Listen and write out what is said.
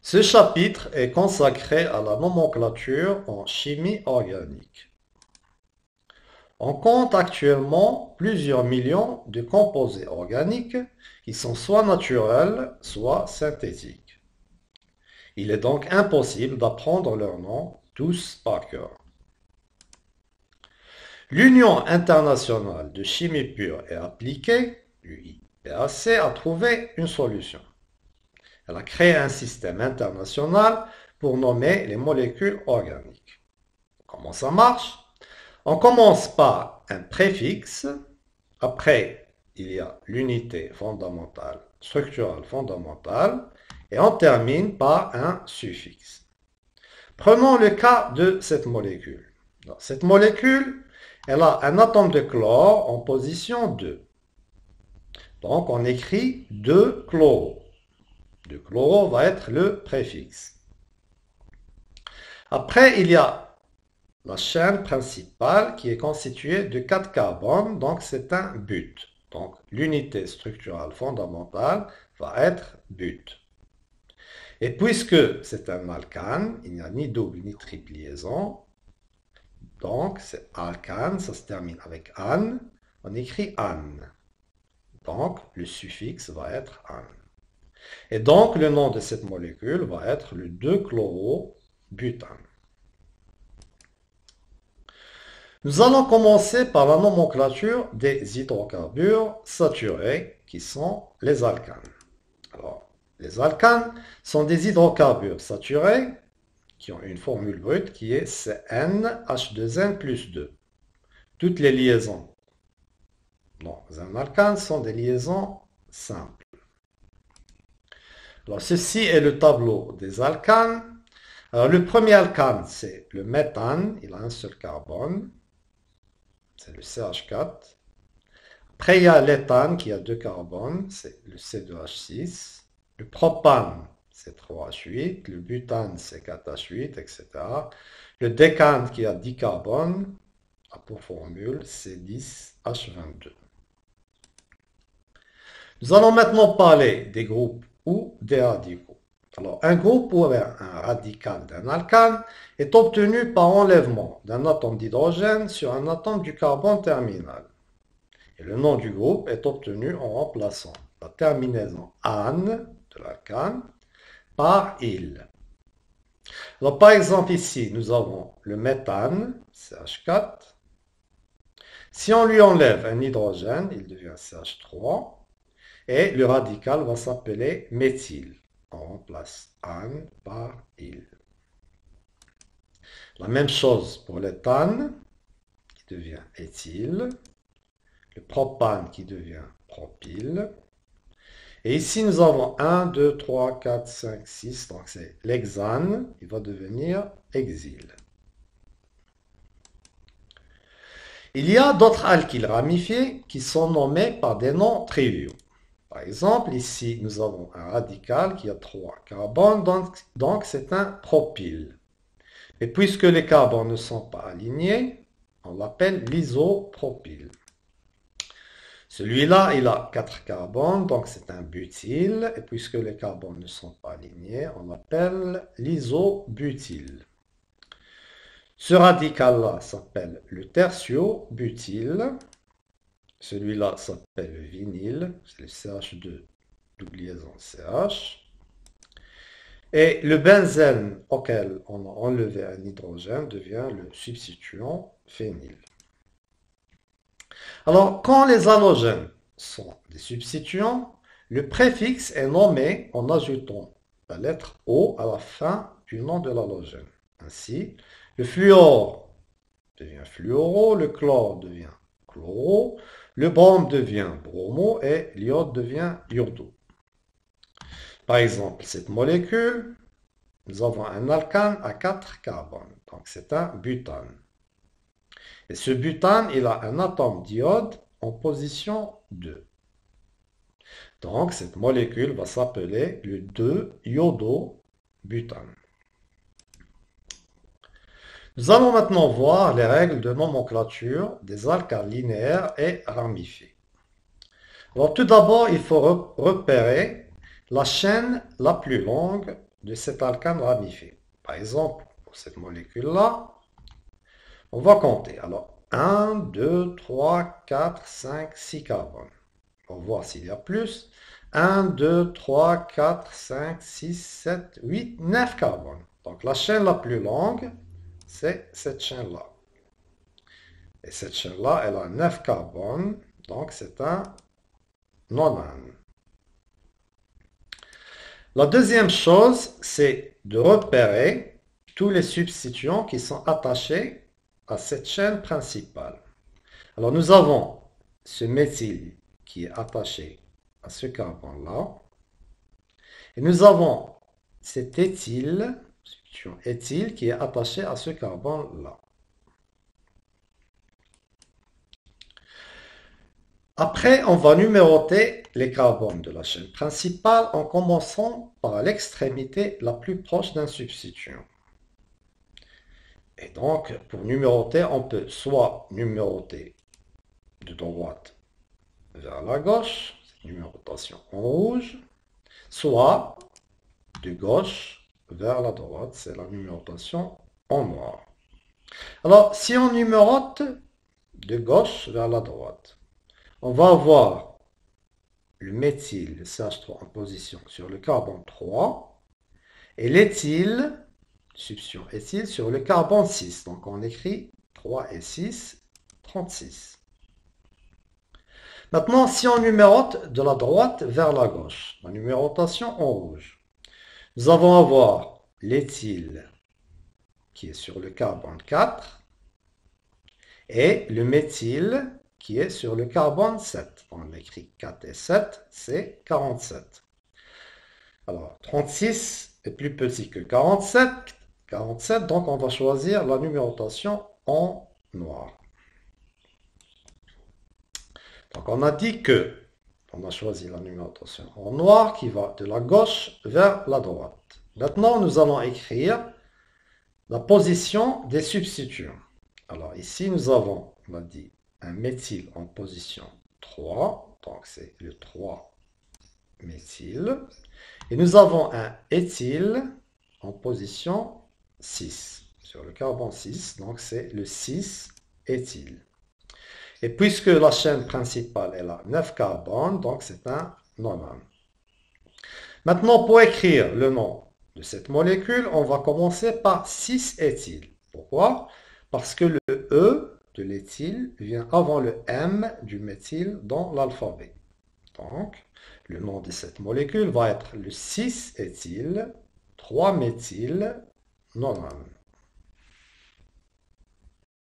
Ce chapitre est consacré à la nomenclature en chimie organique. On compte actuellement plusieurs millions de composés organiques qui sont soit naturels, soit synthétiques. Il est donc impossible d'apprendre leurs noms tous par cœur. L'Union internationale de chimie pure et appliquée, l'UIPAC, a trouvé une solution. Elle a créé un système international pour nommer les molécules organiques. Comment ça marche? On commence par un préfixe, après il y a l'unité fondamentale, structurale fondamentale, et on termine par un suffixe. Prenons le cas de cette molécule. Cette molécule, elle a un atome de chlore en position 2. Donc on écrit 2 chloro. 2 chloro va être le préfixe. Après, il y a la chaîne principale qui est constituée de 4 carbones, donc c'est un but. Donc l'unité structurale fondamentale va être but. Et puisque c'est un alcane, il n'y a ni double ni triple liaison, donc c'est alcane, ça se termine avec -ane, on écrit -ane. Donc le suffixe va être -ane. Et donc le nom de cette molécule va être le 2-chlorobutane. Nous allons commencer par la nomenclature des hydrocarbures saturés qui sont les alcanes. Alors, les alcanes sont des hydrocarbures saturés qui ont une formule brute qui est CnH2n plus 2. Toutes les liaisons dans un alcane sont des liaisons simples. Alors, ceci est le tableau des alcanes. Alors, le premier alcane, c'est le méthane, il a un seul carbone, c'est le CH4. Après, il y a l'éthane qui a deux carbones, c'est le C2H6. Le propane, c'est 3H8. Le butane, c'est 4H8, etc. Le décane qui a 10 carbones a pour formule C10H22. Nous allons maintenant parler des groupes ou des radicaux. Alors, un groupe ou un radical d'un alcane est obtenu par enlèvement d'un atome d'hydrogène sur un atome du carbone terminal. Et le nom du groupe est obtenu en remplaçant la terminaison -ane de l'alcane par -il. Alors, par exemple, ici, nous avons le méthane, CH4. Si on lui enlève un hydrogène, il devient CH3. Et le radical va s'appeler méthyle. On remplace -ane par -il. La même chose pour l'éthane, qui devient éthyle. Le propane qui devient propyle. Et ici, nous avons 1, 2, 3, 4, 5, 6. Donc, c'est l'hexane. Il va devenir hexyle. Il y a d'autres alkyles ramifiés qui sont nommés par des noms triviaux. Par exemple, ici, nous avons un radical qui a 3 carbones, donc c'est un propyle. Et puisque les carbones ne sont pas alignés, on l'appelle l'isopropyle. Celui-là, il a 4 carbones, donc c'est un butyle. Et puisque les carbones ne sont pas alignés, on l'appelle l'isobutyle. Ce radical-là s'appelle le tertiobutyle. Celui-là s'appelle le vinyle, c'est le CH2, double liaison CH. Et le benzène auquel on a enlevé un hydrogène devient le substituant phényl. Alors, quand les halogènes sont des substituants, le préfixe est nommé en ajoutant la lettre O à la fin du nom de l'halogène. Ainsi, le fluor devient fluoro, le chlore devient chloro, le brome devient bromo et l'iode devient iodo. Par exemple, cette molécule, nous avons un alcane à 4 carbones, donc c'est un butane. Et ce butane, il a un atome d'iode en position 2. Donc, cette molécule va s'appeler le 2-iodo-butane. Nous allons maintenant voir les règles de nomenclature des alcanes linéaires et ramifiés. Alors, tout d'abord, il faut repérer la chaîne la plus longue de cet alcane ramifié. Par exemple, pour cette molécule-là, on va compter. Alors, 1, 2, 3, 4, 5, 6 carbones. On va voir s'il y a plus. 1, 2, 3, 4, 5, 6, 7, 8, 9 carbones. Donc, la chaîne la plus longue, c'est cette chaîne-là. Et cette chaîne-là, elle a 9 carbones. Donc, c'est un nonane. La deuxième chose, c'est de repérer tous les substituants qui sont attachés à cette chaîne principale. Alors nous avons ce méthyle qui est attaché à ce carbone-là. Et nous avons cet éthyle, substituant éthyle, qui est attaché à ce carbone-là. Après, on va numéroter les carbones de la chaîne principale en commençant par l'extrémité la plus proche d'un substituant. Et donc, pour numéroter, on peut soit numéroter de droite vers la gauche, c'est numérotation en rouge, soit de gauche vers la droite, c'est la numérotation en noir. Alors, si on numérote de gauche vers la droite, on va avoir le méthyle, le CH3 en position sur le carbone 3, et l'éthyle, substituant éthyle, sur le carbone 6. Donc on écrit 3 et 6, 36. Maintenant, si on numérote de la droite vers la gauche, la numérotation en rouge, nous allons avoir l'éthyle qui est sur le carbone 4 et le méthyle qui est sur le carbone 7. On écrit 4 et 7, c'est 47. Alors, 36 est plus petit que 47. 47, donc on va choisir la numérotation en noir. Donc on a dit que on a choisi la numérotation en noir qui va de la gauche vers la droite. Maintenant, nous allons écrire la position des substituants. Alors ici, nous avons, on a dit, un méthyle en position 3, donc c'est le 3-méthyle. Et nous avons un éthyle en position 6, sur le carbone 6, donc c'est le 6-éthyle. Et puisque la chaîne principale elle a 9 carbones, donc c'est un nonane. Maintenant, pour écrire le nom de cette molécule, on va commencer par 6-éthyle. Pourquoi? Parce que le E de l'éthyle vient avant le M du méthyle dans l'alphabet. Donc, le nom de cette molécule va être le 6-éthyle 3-méthyle nonane.